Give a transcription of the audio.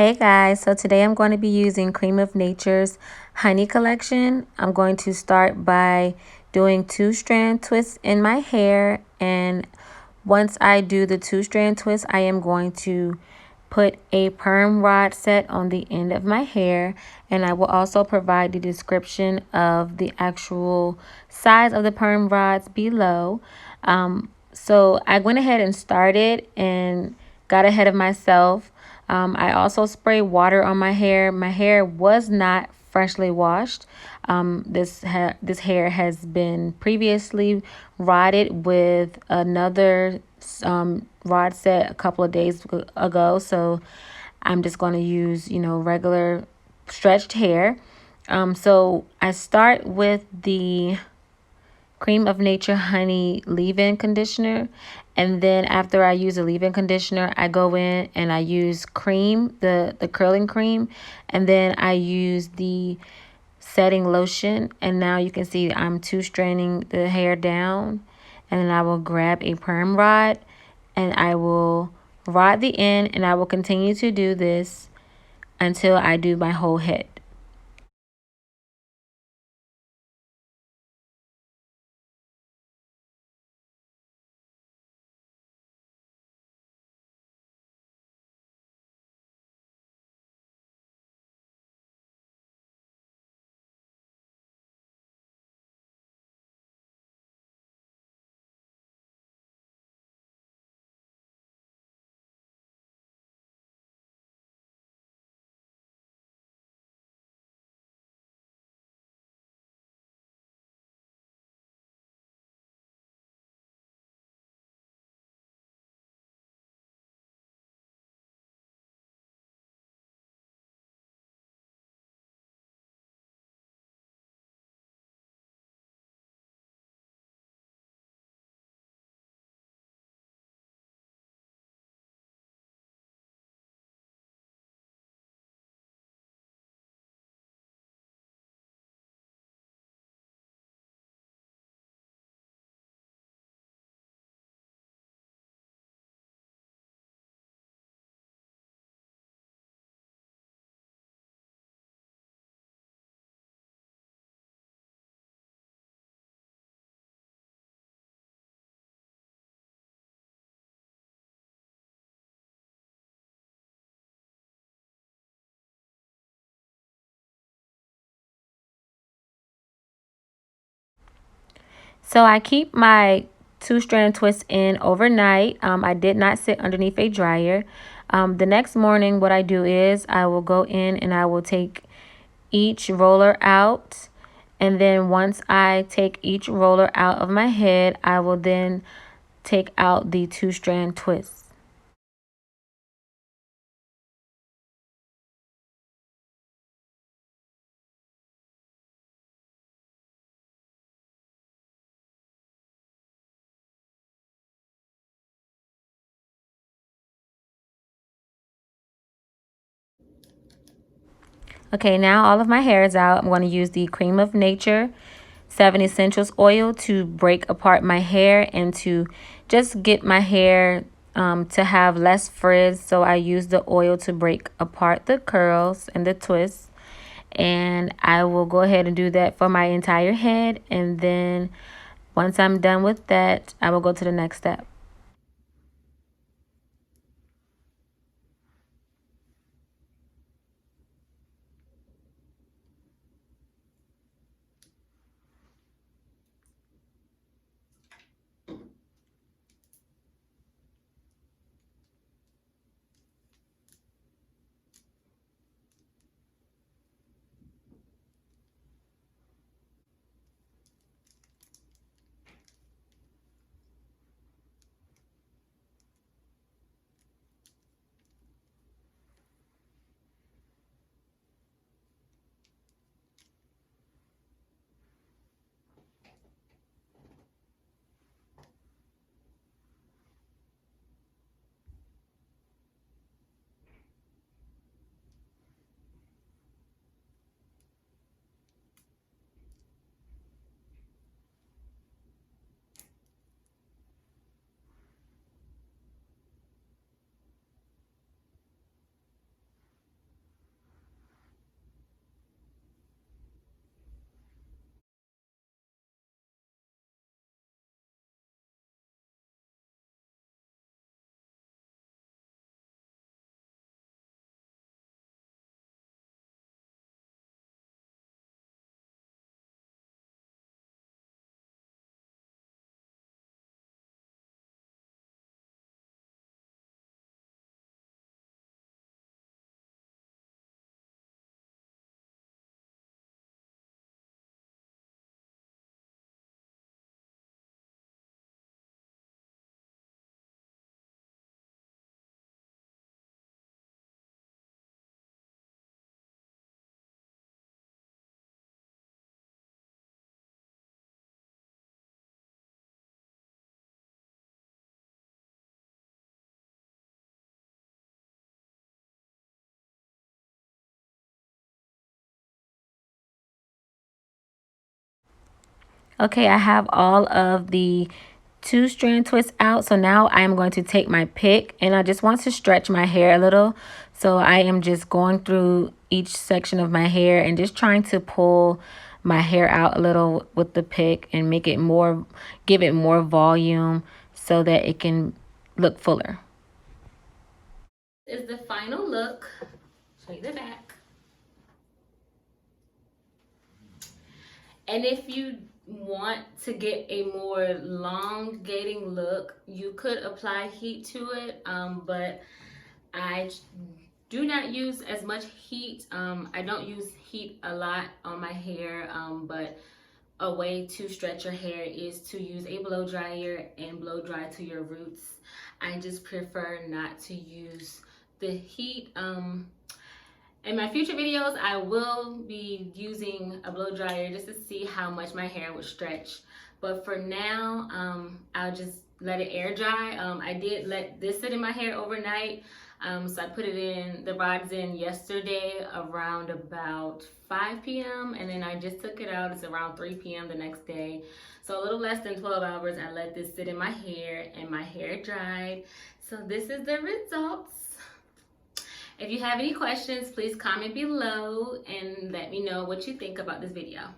Hey guys, so today I'm going to be using Creme of Nature's honey collection. I'm going to start by doing 2-strand twists in my hair, and once I do the 2-strand twist, I am going to put a perm rod set on the end of my hair, and I will also provide the description of the actual size of the perm rods below. So I went ahead and started and got ahead of myself. I also spray water on my hair. My hair was not freshly washed. This hair has been previously rodded with another rod set a couple of days ago. So I'm just going to use, regular stretched hair. So I start with the Creme of Nature Honey leave-in conditioner. And then after I use the leave-in conditioner, I go in and I use cream, the curling cream. And then I use the setting lotion. And now you can see I'm two-stranding the hair down. And then I will grab a perm rod and I will rod the end. And I will continue to do this until I do my whole head. So I keep my 2-strand twist in overnight. I did not sit underneath a dryer. The next morning, what I do is I will go in and I will take each roller out. And then once I take each roller out of my head, I will then take out the 2-strand twist. Okay, now all of my hair is out. I'm going to use the Creme of Nature 7 Essentials oil to break apart my hair and to just get my hair to have less frizz. So I use the oil to break apart the curls and the twists. And I will go ahead and do that for my entire head. And then once I'm done with that, I will go to the next step. Okay, I have all of the 2-strand twists out. So now I am going to take my pick, and I just want to stretch my hair a little. So I am just going through each section of my hair and just trying to pull my hair out a little with the pick and make it more, give it more volume so that it can look fuller. This is the final look. Show you the back. And if you want to get a more elongating look, you could apply heat to it, but I do not use as much heat. I don't use heat a lot on my hair, but a way to stretch your hair is to use a blow dryer and blow dry to your roots. I just prefer not to use the heat. In my future videos, I will be using a blow dryer just to see how much my hair would stretch. But for now, I'll just let it air dry. I did let this sit in my hair overnight. So I put it in, the rods in yesterday around about 5 p.m. And then I just took it out. It's around 3 p.m. the next day. So a little less than 12 hours, I let this sit in my hair and my hair dried. So this is the results. If you have any questions, please comment below and let me know what you think about this video.